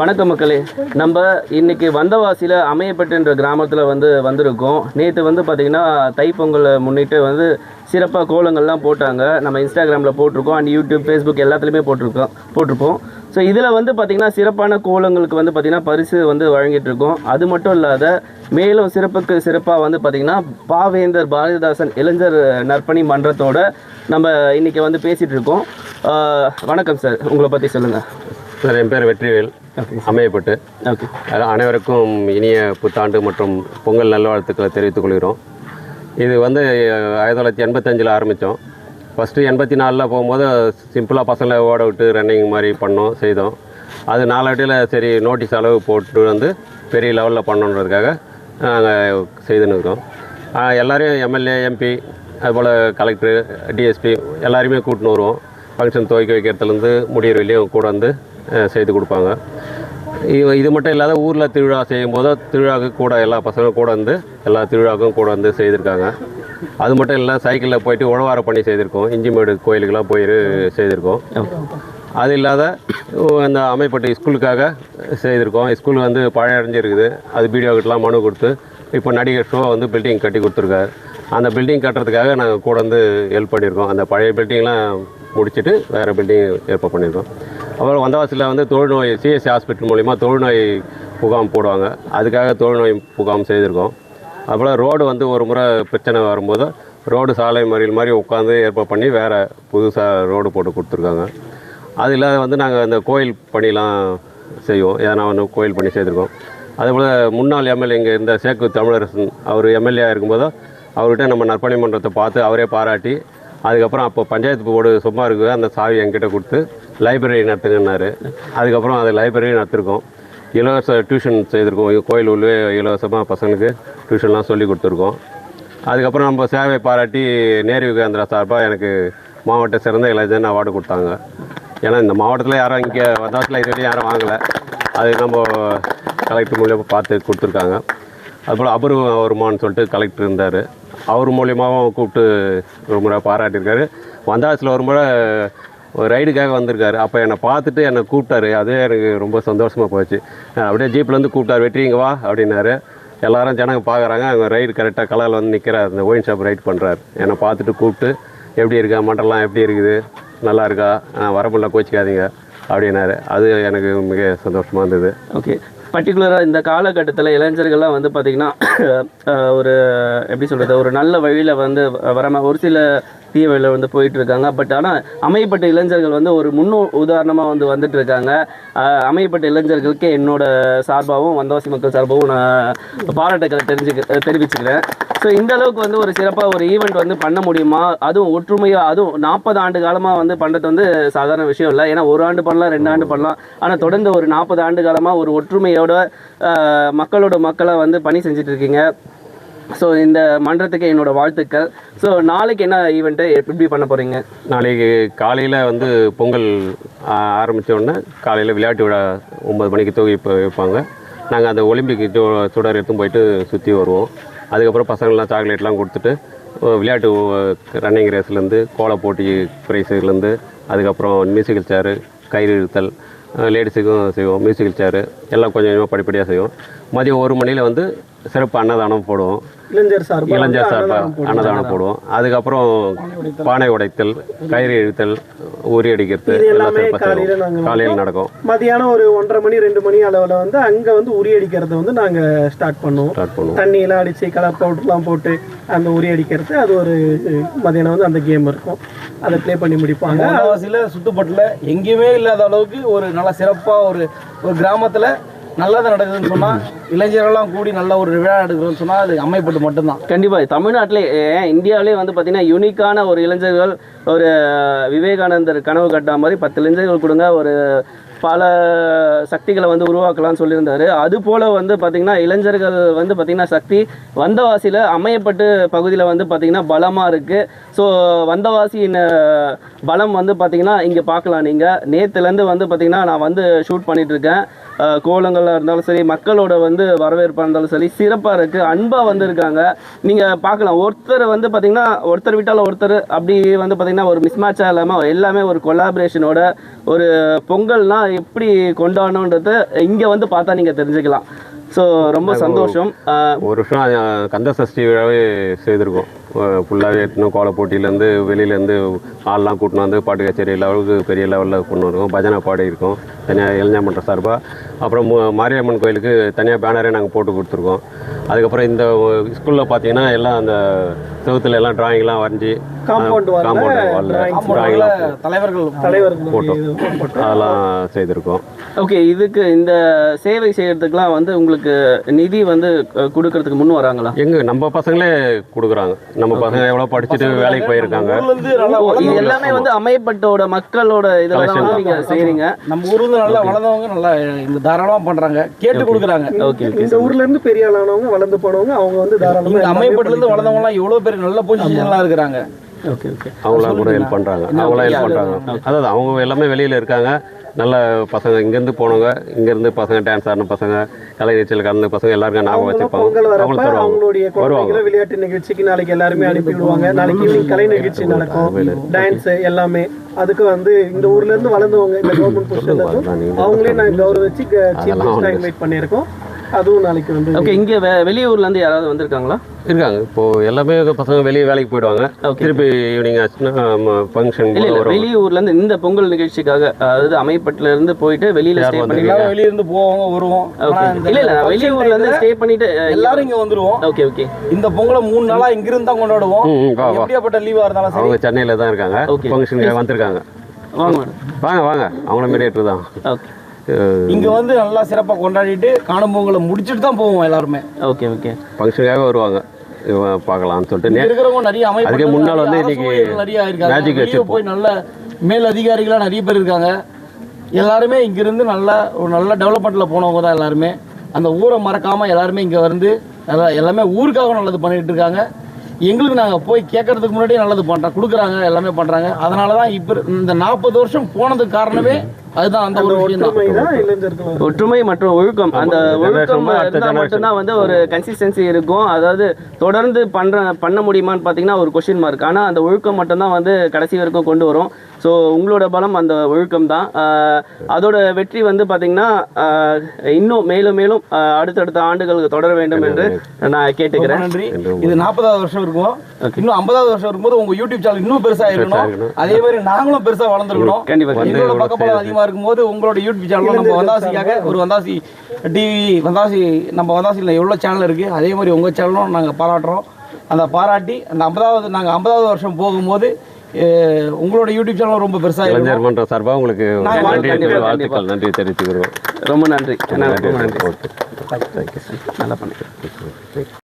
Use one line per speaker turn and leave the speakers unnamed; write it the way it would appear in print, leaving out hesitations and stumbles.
வணக்கம் மக்களே. நம்ம இன்னைக்கு வந்தவாசியில் அமையப்பட்டுன்ற கிராமத்தில் வந்திருக்கோம். நேற்று பார்த்திங்கன்னா தைப்பொங்கலை முன்னிட்டு சிறப்பாக கோலங்கள்லாம் போட்டாங்க. நம்ம இன்ஸ்டாகிராமில் போட்டிருக்கோம், அண்ட் யூடியூப், ஃபேஸ்புக் எல்லாத்துலேயுமே போட்டிருப்போம். ஸோ இதில் பார்த்திங்கன்னா சிறப்பான கோலங்களுக்கு பார்த்திங்கன்னா பரிசு வழங்கிட்டு இருக்கோம். அது மட்டும் இல்லாத மேலும் சிறப்புக்கு சிறப்பாக பார்த்திங்கன்னா பாவேந்தர் பாரதிதாசன் இளைஞர் நற்பணி மன்றத்தோட நம்ம இன்றைக்கி பேசிகிட்டு இருக்கோம். வணக்கம் சார், உங்களை பற்றி சொல்லுங்கள்.
சார், என் பேர் வெற்றிவேல், அமையப்பட்டு.
ஓகே,
அனைவருக்கும் இனிய புத்தாண்டு மற்றும் பொங்கல் நல்வாழ்த்துக்களை தெரிவித்துக் கொள்கிறோம். இது 1985 ஆரம்பித்தோம். ஃபஸ்ட்டு 84 போகும்போது சிம்பிளாக பசங்களை ஓட விட்டு ரன்னிங் மாதிரி செய்தோம். அது நாளடியில் சரி நோட்டீஸ் அளவு போட்டு பெரிய லெவலில் பண்ணணுன்றதுக்காக நாங்கள் செய்துன்னு இருக்கோம். எல்லோரையும் எம்எல்ஏ, எம்பி, அதுபோல் கலெக்டர், டிஎஸ்பி எல்லாருமே கூட்டின்னு வருவோம். ஃபங்க்ஷன் துவக்கி வைக்கிறதுலேருந்து முடிகிற வெளியும் கூட செய்து கொடுப்பாங்க. இது மட்டும் இல்லாத ஊரில் திருவிழா செய்யும்போது திருவிழாவுக்கு கூட எல்லா பசங்களும் கூட எல்லா திருவிழாவுக்கும் கூட செய்திருக்காங்க. அது மட்டும் இல்லை, சைக்கிளில் போயிட்டு உழவார பண்ணி செய்திருக்கோம். இஞ்சிமேடு கோயிலுக்கெல்லாம் செய்திருக்கோம். அது இல்லாத அந்த அமைப்பட்டு ஸ்கூலுக்காக செய்திருக்கோம். ஸ்கூல் பழைய அடைஞ்சிருக்குது. அது பிடிஓக்கிட்டலாம் மனு கொடுத்து இப்போ நடிகர் ஷோ பில்டிங் கட்டி கொடுத்துருக்காரு. அந்த பில்டிங் கட்டுறதுக்காக நாங்கள் கூட ஹெல்ப் பண்ணியிருக்கோம். அந்த பழைய பில்டிங்லாம் முடிச்சுட்டு வேறு பில்டிங் ஏற்பாடு பண்ணியிருக்கோம். அப்புறம் வந்தவாசியில் தொழுநோய் சிஎஸ்சி ஹாஸ்பிட்டல் மூலிமா தொழுநோய் முகாம் போடுவாங்க. அதுக்காக தொழுநோய் முகாம் செய்திருக்கோம். அதுபோல் ரோடு ஒரு முறை பிரச்சனை வரும்போது ரோடு சாலை மறியல் மாதிரி உட்காந்து ஏற்பாடு பண்ணி வேறு புதுசாக ரோடு போட்டு கொடுத்துருக்காங்க. அது இல்லாத நாங்கள் அந்த கோயில் பணிலாம் செய்வோம். ஏன்னா கோயில் பணி செய்திருக்கோம். அதுபோல் முன்னாள் எம்எல்ஏ இங்கே இருந்த சேக்கு தமிழரசன், அவர் எம்எல்ஏ இருக்கும்போது அவர்கிட்ட நம்ம நற்பணி மன்றத்தை பார்த்து அவரே பாராட்டி, அதுக்கப்புறம் அப்போ பஞ்சாயத்து போர்டு சும்மா இருக்குது, அந்த சாவி என்கிட்ட கொடுத்து லைப்ரரி நடத்துங்கன்னாரு. அதுக்கப்புறம் அது லைப்ரரி நடத்திருக்கோம். இலவச டியூஷன் செய்திருக்கோம். கோயில் உள்ளே இலவசமாக பசங்களுக்கு டியூஷன்லாம் சொல்லி கொடுத்துருக்கோம். அதுக்கப்புறம் நம்ம சேவை பாராட்டி நேரு யுகேந்திரா சார்பாக எனக்கு மாவட்ட சிறந்த இளைஞன் அவார்டு கொடுத்தாங்க. ஏன்னா இந்த மாவட்டத்தில் யாரும் இங்கே வந்தாசில் இது வரையும் யாரும் வாங்கலை. அது நம்ம கலெக்டர் மூலியமாக பார்த்து கொடுத்துருக்காங்க. அதுபோல் அபூர்வ வருமானு சொல்லிட்டு கலெக்டர் இருந்தார். அவர் மூலியமாகவும் கூப்பிட்டு ஒரு முறை பாராட்டியிருக்காரு. வந்தாசில் ஒரு முறை ரைடுக்காக வந்திருக்காரு. அப்போ என்னை பார்த்துட்டு என்னை கூப்பிட்டாரு. அதே எனக்கு ரொம்ப சந்தோஷமாக போச்சு. அப்படியே ஜீப்லேருந்து கூப்பிட்டார், வெற்றிங்க வா அப்படின்னாரு. எல்லாரும் ஜனங்க பார்க்குறாங்க. அவங்க ரைடு கரெக்டாக கலரில் நிற்கிறார். அந்த ஒயின் ஷாப் ரைட் பண்ணுறாரு. என்னை பார்த்துட்டு கூப்பிட்டு எப்படி இருக்கா, மண்டலாம் எப்படி இருக்குது, நல்லா இருக்கா, வரமுள்ள கோச்சிக்காதீங்க அப்படின்னாரு. அது எனக்கு மிக சந்தோஷமாக இருந்தது.
ஓகே, பர்டிகுலராக இந்த காலகட்டத்தில் இளைஞர்கள்லாம் பார்த்திங்கன்னா ஒரு எப்படி சொல்கிறது, ஒரு நல்ல வழியில் வராமல் ஒரு சில தீய வழியில் போயிட்டுருக்காங்க. பட் ஆனால் அமையப்பட்ட இளைஞர்கள் ஒரு உதாரணமாக வந்துட்டு இருக்காங்க. அமையப்பட்ட இளைஞர்களுக்கு என்னோட சார்பாகவும் வந்தவாசி மக்கள் சார்பாகவும் நான் பாராட்டுக்களை தெரிவிச்சுக்கிறேன். ஸோ இந்த அளவுக்கு ஒரு சிறப்பாக ஒரு ஈவெண்ட் பண்ண முடியுமா, அதுவும் ஒற்றுமையாக, அதுவும் 40 ஆண்டு காலமாக பண்ணுறது சாதாரண விஷயம் இல்லை. ஏன்னா 1 ஆண்டு பண்ணலாம், 2 ஆண்டு பண்ணலாம். ஆனால் தொடர்ந்து ஒரு 40 ஆண்டு காலமாக ஒரு ஒற்றுமையோட மக்களோட மக்களாக பணி செஞ்சுட்டு இருக்கீங்க. ஸோ இந்த மன்றத்துக்கு என்னோடய வாழ்த்துக்கள். ஸோ நாளைக்கு என்ன ஈவெண்ட்டு எப்படி பண்ண போகிறீங்க?
நாளைக்கு காலையில் பொங்கல் ஆரம்பித்தோடனே காலையில் விளையாட்டு விழா 9 மணிக்கு தொகை வைப்பாங்க. நாங்கள் அந்த ஒலிம்பிக் சுடர் எடுத்துன்னு போயிட்டு சுற்றி வருவோம். அதுக்கப்புறம் பசங்கள்லாம் சாக்லேட்லாம் கொடுத்துட்டு விளையாட்டு ரன்னிங் ரேஸ்லேருந்து கோல போட்டி ப்ரைஸுலேருந்து அதுக்கப்புறம் மியூசிக்கல் சேரு, கயிறு இழுத்தல், லேடிஸுக்கும் செய்வோம். மியூசிக்கல் சேரு எல்லாம் கொஞ்சம் கொஞ்சமாக படிப்படியாக செய்வோம். மதியம் 1 மணியில் சிறப்பு அன்னதானம் போடுவோம். இளைஞர் சார்பாக அன்னதானம் போடுவோம். அதுக்கப்புறம் பானை உடைத்தல், கயிறு இழுத்தல், உரி அடிக்கிறது எல்லாம் காலையில் நடக்கும்.
மதியானம் ஒரு 1:30 மணி 2 மணி அளவில் அங்கே உரி அடிக்கிறது நாங்கள் ஸ்டார்ட் பண்ணுவோம். தண்ணியெல்லாம் அடித்து கலர் பவுடர்லாம் போட்டு அந்த உரி அடிக்கிறது, அது ஒரு மதியானம் அந்த கேம் இருக்கும். அதை ப்ளே பண்ணி முடிப்பாங்க.
வந்தவாசியில் சுற்றுப்பட்டில் எங்கேயுமே இல்லாத அளவுக்கு ஒரு நல்ல சிறப்பாக ஒரு கிராமத்தில் நல்லது நடக்குதுன்னு சொன்னால், இளைஞர்கள்லாம் கூடி நல்ல ஒரு விழா எடுக்குதுன்னு சொன்னால் அது அமைப்பட்டு மட்டும்தான்.
கண்டிப்பாக தமிழ்நாட்டிலே இந்தியாவிலே பார்த்திங்கன்னா யூனிக்கான ஒரு இளைஞர்கள், ஒரு விவேகானந்தர் கனவு கட்டா மாதிரி 10 இளைஞர்கள் கொடுங்க, ஒரு பல சக்திகளை உருவாக்கலாம்னு சொல்லியிருந்தார். அதுபோல் பார்த்திங்கன்னா இளைஞர்கள் பார்த்திங்கன்னா சக்தி வந்தவாசியில் அமையப்பட்டு பகுதியில் பார்த்திங்கன்னா பலமாக இருக்குது. ஸோ வந்தவாசியின் பலம் பார்த்திங்கன்னா இங்கே பார்க்கலாம். நீங்கள் நேற்றுலேருந்து பார்த்திங்கன்னா நான் ஷூட் பண்ணிகிட்ருக்கேன். கோலங்களாக இருந்தாலும் சரி, மக்களோட வரவேற்பாக இருந்தாலும் சரி சிறப்பாக இருக்குது, அன்பாக இருக்காங்க. நீங்கள் பார்க்கலாம். ஒருத்தர் பார்த்திங்கன்னா ஒருத்தர் விட்டாலும் ஒருத்தர் அப்படி பார்த்திங்கன்னா ஒரு மிஸ்மேட்சாக இல்லாமல் எல்லாமே ஒரு கொலாபரேஷனோட ஒரு பொங்கல்னால் எப்படி கொண்டாடணுன்றத இங்கே வந்து பார்த்தா நீங்கள் தெரிஞ்சுக்கலாம். ஸோ ரொம்ப சந்தோஷம்.
ஒரு வருஷம் கந்த சஷ்டி விழாவே செய்திருக்கோம். ஃபுல்லாகவே இன்னும் கோல போட்டியிலேருந்து வெளியிலேருந்து ஆள்லாம் கூட்டின்னு வந்து பாட்டு கச்சேரி லெவலுக்கு பெரிய லெவலில் கொண்டு வருவோம். பஜனை பாடி இருக்கோம் தனியாக இளைஞர் மன்ற சார்பாக. அப்புறம் மாரியம்மன் கோயிலுக்கு தனியாக பேனரே நாங்கள் போட்டு கொடுத்துருக்கோம். அதுக்கப்புறம் இந்த ஸ்கூலில் பார்த்தீங்கன்னா எல்லாம் அந்த செவத்துல எல்லாம் டிராயிங்லாம் வரைஞ்சி
காம்பவுண்ட்
டிராயிங்லாம்
தலைவர்கள்
போட்டோம் அதெல்லாம் செய்திருக்கோம்.
ஓகே, இதுக்கு இந்த சேவை செய்யறதுக்குலாம் வந்து உங்களுக்கு நிதி வந்து கொடுக்கறதுக்கு முன் வராங்களா?
நம்ம பசங்களே கொடுக்குறாங்க. நம்ம பசங்க எவ்வளோ படிச்சுட்டு வேலைக்கு போயிருக்காங்க.
இது எல்லாமே வந்து அமையப்பட்டோட மக்களோட இதெல்லாம் நீங்க செய்றீங்க.
நம்ம ஊர்ல நல்லா வளர்ந்தவங்க நல்லா இந்த தாராளமா பண்றாங்க, கேட்டு கொடுக்குறாங்க.
ஓகே,
இந்த ஊர்ல இருந்து பெரிய ஆளானவங்க வளர்ந்து போனவங்க அவங்க வந்து தாராளமா
அமையப்பட்டுல இருந்து வளர்ந்தவங்க எல்லாம் எவ்வளவு பேர் நல்ல பொசிஷன்லாம் இருக்கிறாங்க.
ஓகே ஓகே,
அவங்களாம் கூட ஹெல்ப் பண்ணுறாங்க. அவங்களாம் ஹெல்ப் பண்ணுறாங்க. அதாவது அவங்க எல்லாமே வெளியில் இருக்காங்க. நல்ல பசங்க இங்கேருந்து போனவங்க, இங்கேருந்து பசங்க டான்ஸ் ஆடின பசங்க, கலை நிகழ்ச்சியில் கலந்த பசங்க எல்லாருக்கும் ஞாபகம் வச்சுருப்பாங்க.
பொங்கல் வரப்ப அவங்களுடைய குழந்தைகளை விளையாட்டு நிகழ்ச்சிக்கு நாளைக்கு எல்லாருமே அனுப்பி விடுவாங்க. நாளைக்கு ஈவினிங் கலை நிகழ்ச்சி நடக்கும், டான்ஸ் எல்லாமே. அதுக்கு வந்து இந்த ஊர்ல இருந்து வளர்ந்தவங்க இந்த கவர்மெண்ட் பொசிஷன்ல அவங்களே நாங்கள் கௌரவிச்சு சீஃப் கெஸ்டா இன்வைட் பண்ணியிருக்கோம். அதுவும் நாளைக்கு வந்து
ஓகே. இங்கே வெளியூர்ல இருந்து யாராவது வந்திருக்காங்களா?
இருக்காங்க. இப்போ எல்லாமே பசங்க வெளியே வேலைக்கு போயிடுவாங்க. திருப்பி ஈவினிங் ஆச்சுன்னா ஃபங்க்ஷன்
வெளியூர்ல இருந்து இந்த பொங்கல் நிகழ்ச்சிக்காக, அதாவது அமைப்பட்டுல இருந்து போயிட்டு வெளியில ஸ்டே பண்ணிட்டு
வெளிய இருந்து போவாங்க வருவோம்.
இல்ல வெளியூர்ல இருந்து ஸ்டே பண்ணிட்டு
எல்லாரும் இங்க வந்துருவோம்.
Okay okay.
இந்த பொங்கலை 3 நாளா இங்க இருந்து தான் கொண்டாடுவோம். எப்படியாப்பட்ட லீவா இருந்தாலும் சரி.
அவங்க சென்னையில தான் இருக்காங்க. ஃபங்க்ஷனுக்கு வந்திருக்காங்க.
வாங்க
வாங்க வாங்க. அவங்கள மீடியேட்டர் தான்.
ஓகே.
இங்க வந்து நல்லா சிறப்பா கொண்டாடிட்டு காணும் பொங்கலை முடிச்சிட்டு தான் போவோம் எல்லாருமே.
Okay okay.
ஃபங்க்ஷனுக்காக வருவாங்க பார்க்கலாம்னு சொல்லிட்டு.
இருக்கிறவங்க நிறைய
அதுக்கு முன்னால் வந்து இன்னைக்கு
நிறைய
மேஜிக்
இருக்காங்க.
வச்சு
போய் நல்ல மேல் அதிகாரிகளாக நிறைய பேர் இருக்காங்க. எல்லாருமே இங்கிருந்து நல்ல ஒரு நல்ல டெவலப்மெண்ட்ல போனவங்க தான் எல்லாருமே. அந்த ஊரை மறக்காம எல்லாருமே இங்க வந்து எல்லாமே ஊருக்காக நல்லது பண்ணிட்டு இருக்காங்க. எங்களுக்கு நாங்கள் போய் கேட்கறதுக்கு முன்னாடியே நல்லது பண்ணுறோம், கொடுக்குறாங்க, எல்லாமே பண்ணுறாங்க. அதனால தான் இப்போ இந்த 40 வருஷம் போனதுக்கு காரணமே அதுதான். அந்த ஒரு விஷயம்
ஒற்றுமை மற்றும் ஒழுக்கம். அந்த ஒழுக்கம் இருந்தால் மட்டும்தான் வந்து ஒரு கன்சிஸ்டன்சி இருக்கும். அதாவது தொடர்ந்து பண்ண முடியுமான்னு பார்த்தீங்கன்னா ஒரு கொஸ்டின் மார்க். ஆனால் அந்த ஒழுக்கம் மட்டும்தான் வந்து கடைசி வரைக்கும் கொண்டு வரும். ஸோ உங்களோட பலம் அந்த ஒழுக்கம் தான். அதோட வெற்றி வந்து பார்த்தீங்கன்னா இன்னும் மேலும் மேலும் அடுத்தடுத்த ஆண்டுகளுக்கு தொடர வேண்டும் என்று நான் கேட்டுக்கிறேன்.
நன்றி. இது 40வது வருஷம் இருக்கும். இன்னும் 50வது வருஷம் இருக்கும்போது உங்க யூடியூப் சேனல் இன்னும் பெருசா இருக்கணும். அதே மாதிரி நாங்களும் பெருசா வளர்ந்துருக்கணும்.
கண்டிப்பா.
எங்களோட பக்கபலம் அதிகமா இருக்கும்போது உங்களோட யூடியூப் சேனல் நம்ம வந்தாசிக்காக ஒரு வந்தாசி டிவி வந்தாசி நம்ம வந்தாசியில் எவ்வளோ சேனல் இருக்கு, அதே மாதிரி உங்க சேனலும் நாங்கள் பாராட்டுறோம். அந்த பாராட்டி அந்த 50வது வருஷம் போகும்போது உங்களோட யூடியூப் சேனல் ரொம்ப பெருசா
இளைஞர் மன்ற சார்பாக உங்களுக்கு வாழ்த்துக்கள் நன்றி தெரிவித்துக்கிறோம்.
ரொம்ப நன்றி.
நன்றி.
நல்லா பண்ணுங்க.